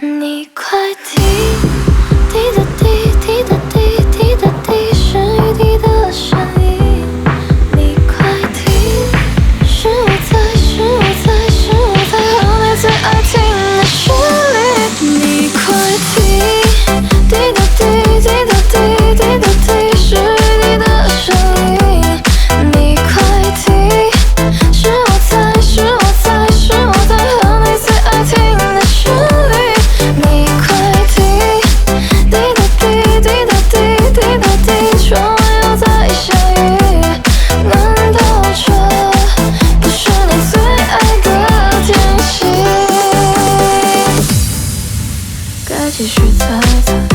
你快滴滴答滴滴答滴滴答滴，是雨滴的声音。你快听，是我在，是我在，是我在和你最爱听的旋律。你快听，滴答滴滴答滴滴答滴，是雨滴的声音。你快听，是我在，是我在，是我在和你最爱听的旋律。你快听，滴答滴滴答滴滴答滴，窗外又在下雨，难道这不是你最爱的天气？该继续猜测。